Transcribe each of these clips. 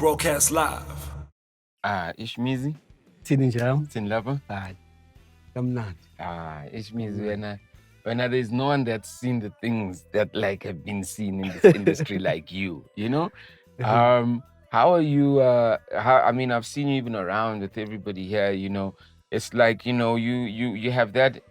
Broadcast live. Ishmizi, Thini njalo? Sinlapa. Hayi. Kamnandi. Ishmizi, when there's no one that's seen the things that like have been seen in this industry like you know? How are you, I've seen you even around with everybody here, you know, it's like, you know, you have that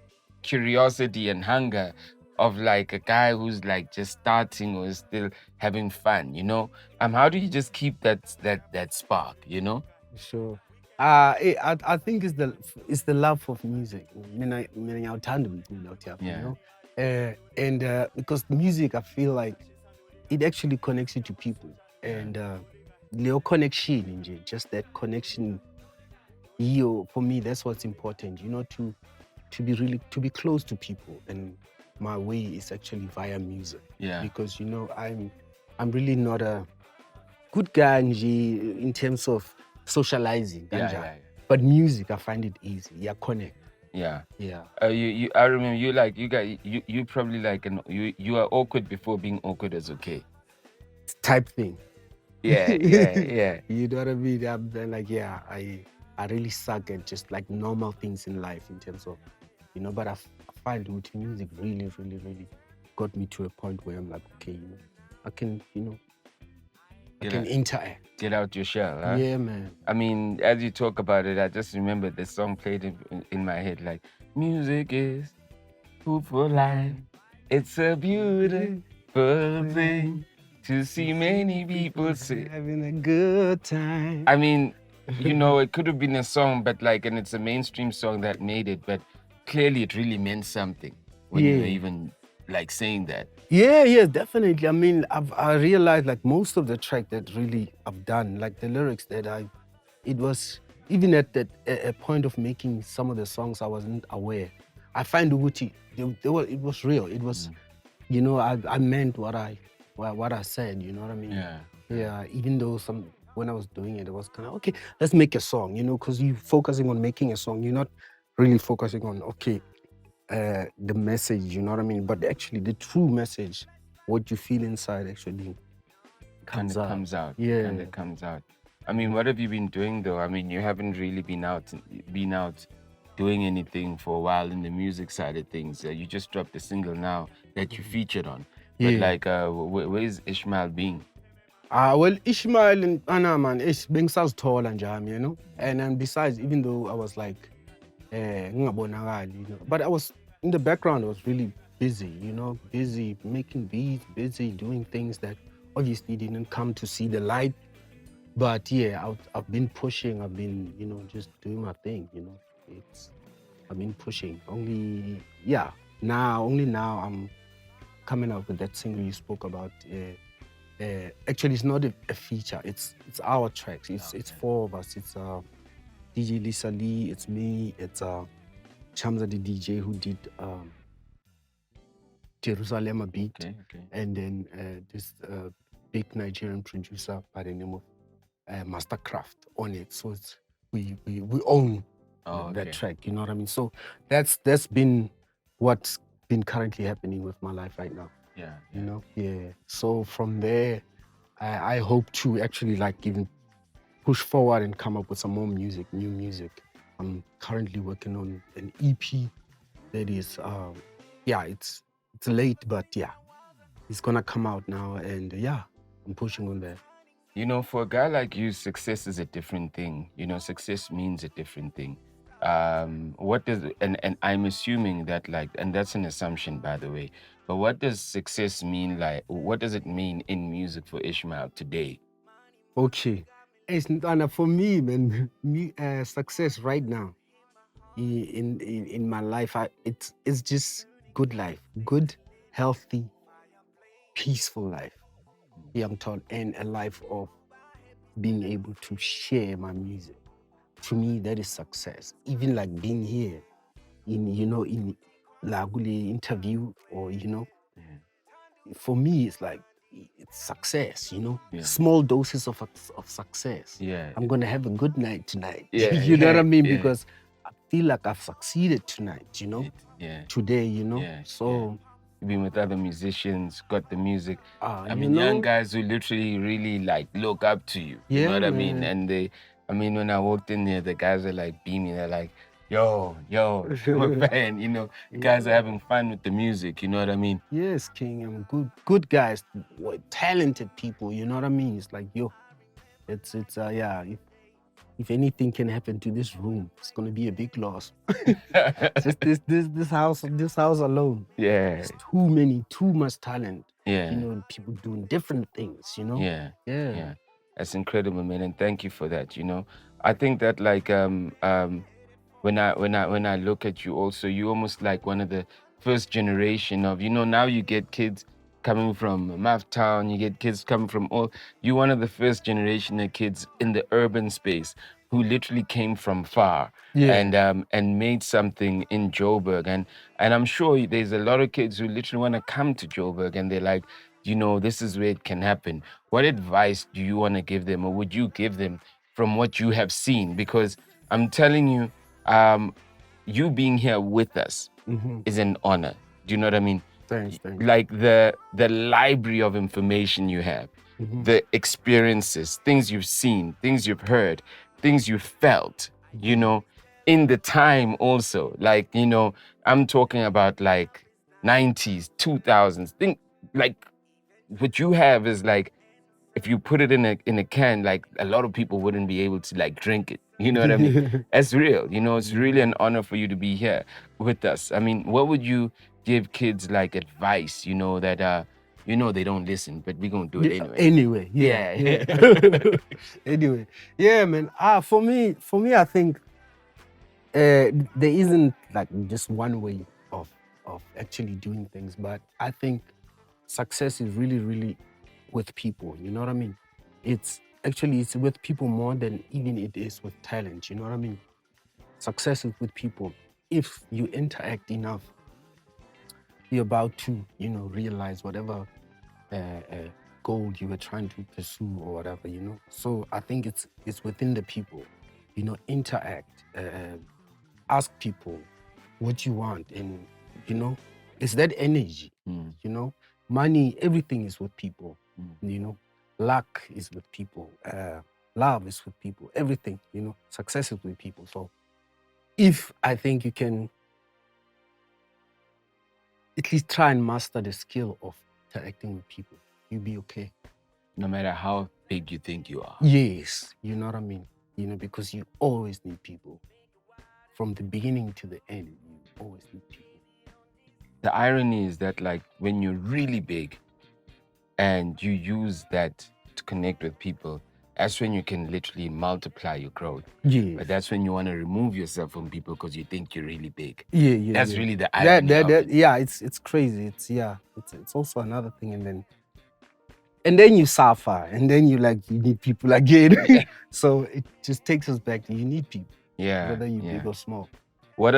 curiosity and hunger of like a guy who's like just starting or is still having fun, you know? How do you just keep that spark, you know? Sure. I think it's the love of music. Mina ngiyawuthanda umculo out here, you Yeah. know. And because music, I feel like it actually connects you to people. And your connection, nje, just that connection. For me, that's what's important. You know, to be close to people. And my way is actually via music. Yeah. Because you know, I'm really not a good guy nje in terms of socializing. Yeah. But music, I find it easy. Yeah, connect. Yeah. Yeah. I remember you probably like you are awkward before being awkward is okay. Type thing. Yeah. You know what I mean? I'm then like, yeah, I really suck at just like normal things in life in terms of, you know, but I find with music really, really, really got me to a point where I'm like, okay, you know, I can, you know, I can interact. Get out your shell, huh? Yeah, man. I mean, as you talk about it, I just remember the song played in my head, like, music is food for life. It's a beautiful thing to see many people having a good time. I mean, you know, it could have been a song, but like, and it's a mainstream song that made it, but clearly it really meant something when you were even like saying that. Yeah, definitely. I mean, I realized like most of the track that really I've done, like the lyrics that it was even at that a point of making some of the songs I wasn't aware. I find Uguti, it was real. It was, you know, I meant what I said. You know what I mean? Yeah. Even though when I was doing it, it was kind of okay. Let's make a song. You know, because you're focusing on making a song. You're not really focusing on the message, you know what I mean? But actually, the true message, what you feel inside, actually comes out. Yeah, and it comes out. I mean, what have you been doing though? I mean, you haven't really been out doing anything for a while in the music side of things. You just dropped a single now that you featured on. But like, where's Ishmael being? Well, Ishmael and Anna, man, it's being so tall and jam, you know. And then besides, even though I was like, you know, but I was in the background. I was really busy, you know, busy making beats, busy doing things that obviously didn't come to see the light. But yeah, I've been pushing. I've been, you know, just doing my thing. You know, I've been pushing. Only now I'm coming up with that single you spoke about. Actually, it's not a feature. It's our tracks. It's four of us. It's DJ Lisa Lee, it's me, it's Chamza the DJ who did Jerusalem beat, and then this big Nigerian producer by the name of Mastercraft on it. So it's we own that track, you know what I mean? So that's been what's been currently happening with my life right now. Yeah. You know? Yeah. So from there, I hope to actually like even push forward and come up with some more music, new music. I'm currently working on an EP that is, it's late, but yeah, it's gonna come out now, and yeah, I'm pushing on that. You know, for a guy like you, success is a different thing. You know, success means a different thing. What does, and I'm assuming that like, and that's an assumption by the way, but what does success mean like, what does it mean in music for Ishmael today? Okay. For me, man, success right now in my life, it's just good life, good, healthy, peaceful life. Yeah, I'm told, and a life of being able to share my music. To me, that is success. Even like being here in Lagule interview, or for me, it's like it's success, you know. Small doses of success. Yeah. I'm gonna have a good night tonight. Yeah, You know what I mean? yeah. Because I feel like I've succeeded tonight, you know. Yeah. Today, you know. Yeah, So been with other musicians, got the music. I you mean, young know, guys who literally really like look up to you. You know Yeah, what I mean? man. And when I walked in there, the guys are like beaming. They're like, yo, I'm a fan. You know, guys are having fun with the music. You know what I mean? Yes, King. I'm good guys, talented people. You know what I mean? It's like, yo, it's yeah. If anything can happen to this room, it's gonna be a big loss. Just this house alone. Yeah. It's too much talent. Yeah. You know, people doing different things. You know. Yeah. Yeah. Yeah. That's incredible, man, and thank you for that. You know, I think that like when I look at you also, you almost like one of the first generation of, you know, now you get kids coming from Math Town, you get kids coming from you're one of the first generation of kids in the urban space who literally came from far and made something in Joburg. And I'm sure there's a lot of kids who literally want to come to Joburg and they're like, you know, this is where it can happen. What advice do you want to give them, or would you give them from what you have seen? Because I'm telling you, you being here with us is an honor. Do you know what I mean? Thanks. Like the library of information you have, the experiences, things you've seen, things you've heard, things you've felt, you know, in the time also. Like, you know, I'm talking about like 90s, 2000s. Think like what you have is like, if you put it in a can, like a lot of people wouldn't be able to like drink it. You know what I mean? That's real. You know, it's really an honor for you to be here with us. I mean, what would you give kids like advice, you know, that you know they don't listen, but we're gonna do it anyway. Anyway, yeah. Anyway, yeah, man. For me, I think there isn't like just one way of actually doing things, but I think success is really with people. You know what I mean? It's with people more than even it is with talent. You know what I mean? Success is with people. If you interact enough, you're about to, you know, realize whatever goal you were trying to pursue or whatever, you know. So I think it's within the people, you know. Interact, ask people what you want, and you know, it's that energy. You know, money, everything is with people. You know, luck is with people. Love is with people. Everything, you know, success is with people. So if I think you can at least try and master the skill of interacting with people, you'll be okay. No matter how big you think you are. Yes, you know what I mean? You know, because you always need people. From the beginning to the end, you always need people. The irony is that like when you're really big and you use that to connect with people, that's when you can literally multiply your growth. Yeah. But that's when you want to remove yourself from people because you think you're really big. Yeah. That's really the irony of it. Yeah, it's crazy. It's also another thing, and then you suffer, and then you need people again. So it just takes us back to you need people. Yeah. Whether you're big or small. What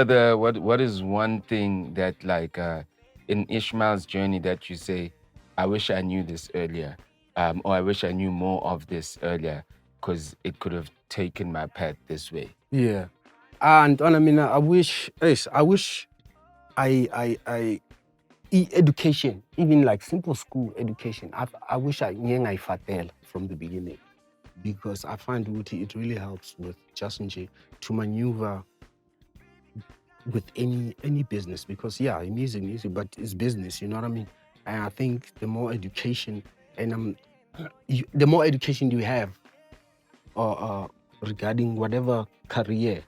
is one thing that like in Ishmael's journey that you say, I wish I knew this earlier, or I wish I knew more of this earlier, because it could have taken my path this way? Yeah, and I mean, I wish education, even like simple school education. I wish I knew from the beginning, because I find it really helps with just to maneuver with any business, because music, but it's business, you know what I mean? And I think the more education the more education you have regarding whatever career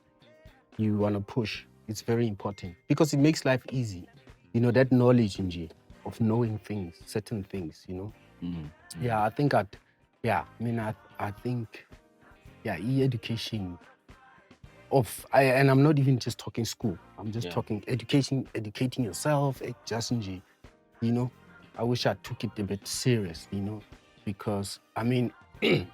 you want to push, it's very important, because it makes life easy. You know, that knowledge of knowing things, certain things, you know. Yeah, I think I think education and I'm not even just talking school. I'm just talking education, educating yourself, you know. I wish I took it a bit serious, you know, because I mean,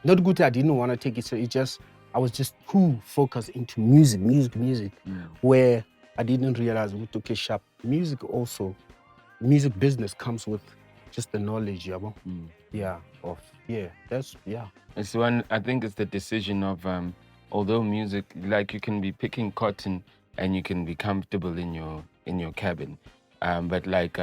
not good. I didn't want to take it serious. I was just too focused into music, where I didn't realize we took a sharp music also. Music business comes with just the knowledge, It's one. I think it's the decision of although music, like you can be picking cotton and you can be comfortable in your cabin, but like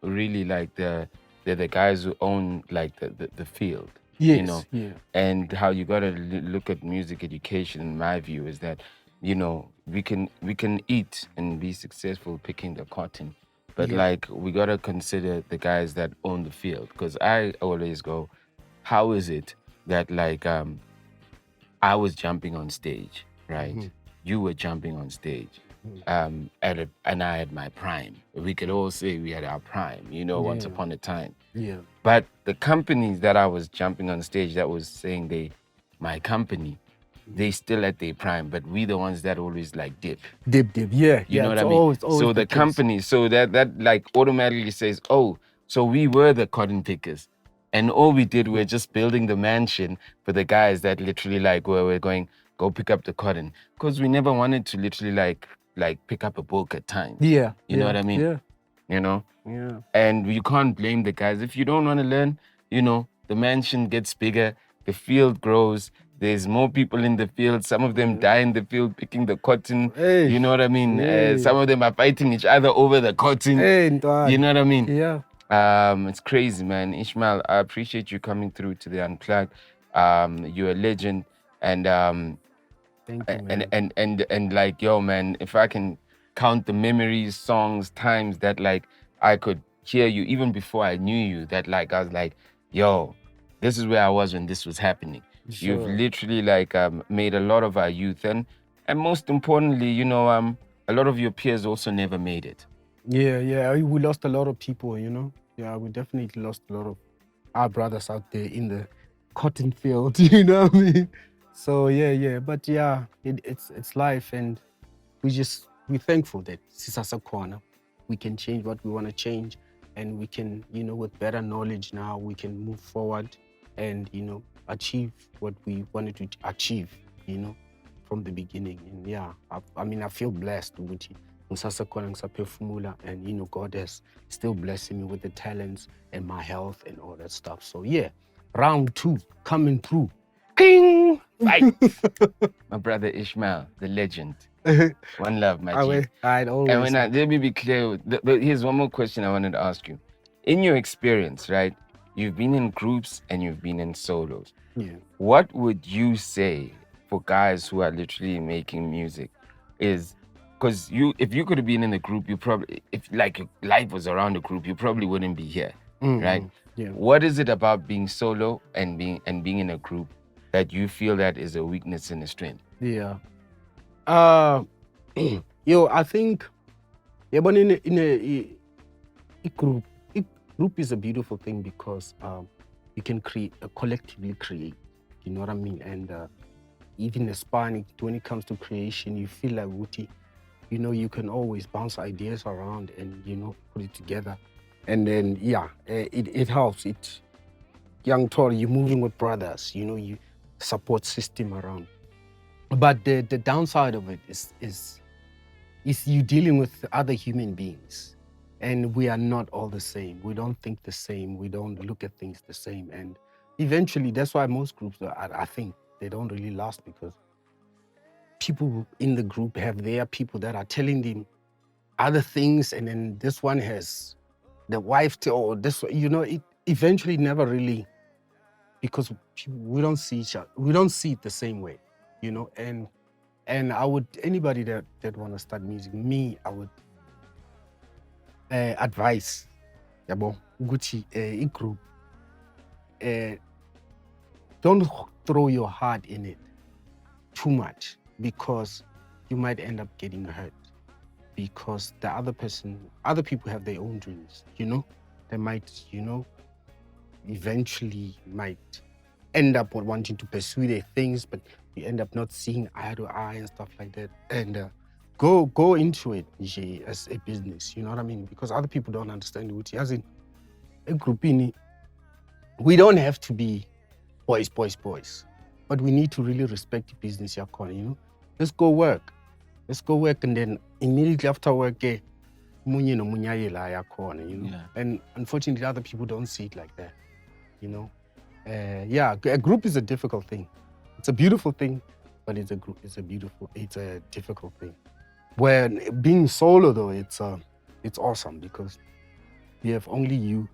really like they're the guys who own like the field. Yes, You know, yeah. and how you gotta look at music education, in my view, is that we can eat and be successful picking the cotton, but Yep. like we gotta consider the guys that own the field. Because I always go, how is it that like I was jumping on stage, right? Mhm. You were jumping on stage. Mhm. And I had my prime. We could all say we had our prime, once Yeah. upon a time. Yeah. But the companies that I was jumping on stage that was saying my company, they still at their prime, but we the ones that always like dip. Dip. Yeah. You know what It's I mean? always So the the case. company, so that like automatically says, oh, so we were the cotton pickers. And all we did, we're just building the mansion for the guys that literally like we're going, go pick up the cotton. Because we never wanted to literally like pick up a book at times. Yeah. You know what I mean? Yeah. You know? Yeah. And you can't blame the guys. If you don't want to learn, the mansion gets bigger, the field grows, there's more people in the field. Some of them die in the field picking the cotton. Hey. You know what I mean? Hey. Some of them are fighting each other over the cotton. Hey, You know what I mean? Yeah. It's crazy, man. Ishmael, I appreciate you coming through to the Unplug. You're a legend. And Thank you, man. and like, yo, man, if I can count the memories, songs, times that like I could hear you even before I knew you, that like I was like, yo, this is where I was when this was happening. You've Sure. literally like made a lot of our youth, and most importantly, a lot of your peers also never made it. Yeah. We lost a lot of people, Yeah, we definitely lost a lot of our brothers out there in the cotton field, you know what I mean? So yeah. But yeah, it's life, and we're thankful that Sisasa Corner, we can change what we want to change, and we can, with better knowledge now, we can move forward and, achieve what we wanted to achieve, from the beginning. And yeah, I feel blessed with it. And God has still blessing me with the talents and my health and all that stuff. So yeah, round 2 coming through. King! Fight! My brother Ishmael, the legend. One love, my G. I'd always. And let me be clear. Here's one more question I wanted to ask you. In your experience, right? You've been in groups and you've been in solos. Yeah. What would you say for guys who are literally making music? Is because if you could have been in a group, you probably, if like your life was around a group, you probably wouldn't be here, right? Yeah. What is it about being solo and being in a group that you feel that is a weakness and a strength? Yeah. I think but in a group is a beautiful thing because you can collectively create. You know what I mean? And even Hispanic, when it comes to creation, you feel like Wuti, you can always bounce ideas around and put it together. And then it helps. Young Tori, you're moving with brothers, you support system around. But the downside of it is you dealing with other human beings, and we are not all the same. We don't think the same. We don't look at things the same. And eventually, that's why most groups, I think, they don't really last, because people in the group have their people that are telling them other things, and then this one has the wife or this, it eventually never really, because we don't see each other. We don't see it the same way, and I would, anybody that want to start music, I would advise, Gucci, a group, don't throw your heart in it too much, because you might end up getting hurt, because other people have their own dreams, they might, eventually might end up wanting to pursue their things, but you end up not seeing eye to eye and stuff like that. And go into it as a business, you know what I mean? Because other people don't understand it. As in a group, we don't have to be boys, but we need to really respect the business you're calling, Let's go work, and then immediately after work, munye no munyaye la yakhona, Yeah. And unfortunately, other people don't see it like that, A group is a difficult thing. It's a beautiful thing, but it's a difficult thing. When being solo, though, it's awesome because you have only you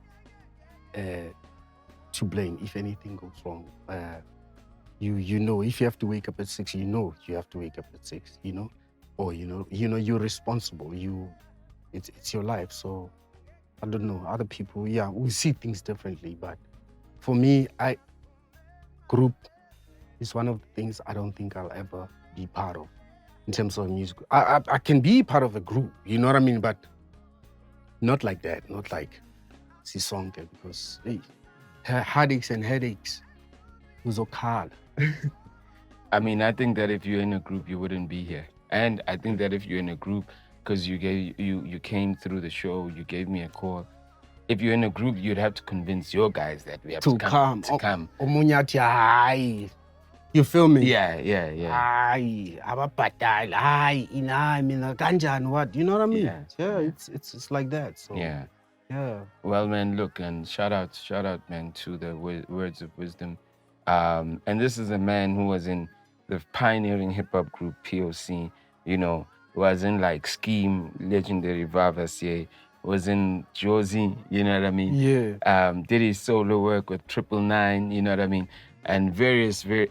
to blame if anything goes wrong. You know, if you have to wake up at 6, you know you have to wake up at 6, you know, or you know you're responsible. It's your life. So I don't know, other people, yeah, we see things differently, but for me, group is one of the things I don't think I'll ever be part of in terms of music. I can be part of a group, you know what I mean, but not like that, not like Sisonke, because hey, headaches and headaches. Uzokhala. I mean, I think that if you're in a group, you wouldn't be here. And I think that if you're in a group, because you came through the show, you gave me a call. If you're in a group, you'd have to convince your guys that we have to come. Omunye athi, hayi. You feel me? Yeah. Hayi, ababhadali, hayi, inayi mina kanjani, what? You know what I mean? Yeah, it's like that. So yeah. Well, man, look, and shout out, man, to the words of wisdom. And this is a man who was in the pioneering hip hop group POC, you know, was in like Skeem, legendary Vavassier, was in Jozi, you know what I mean? Yeah. Did his solo work with 999, you know what I mean? And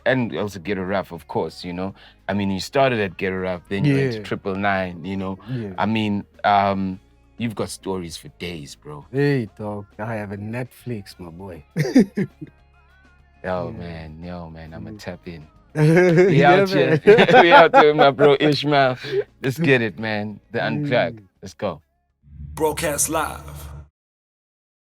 and also Get a Rap, of course, you know. I mean, you started at Get a Rap, then you went to 999, you know. Yeah. I mean, you've got stories for days, bro. Hey, dog, I have a Netflix, my boy. Yo, man, I'ma tap in. We out here. We out there with my bro Ishmael. Let's get it, man. The Unplug. Let's go. Broadcast live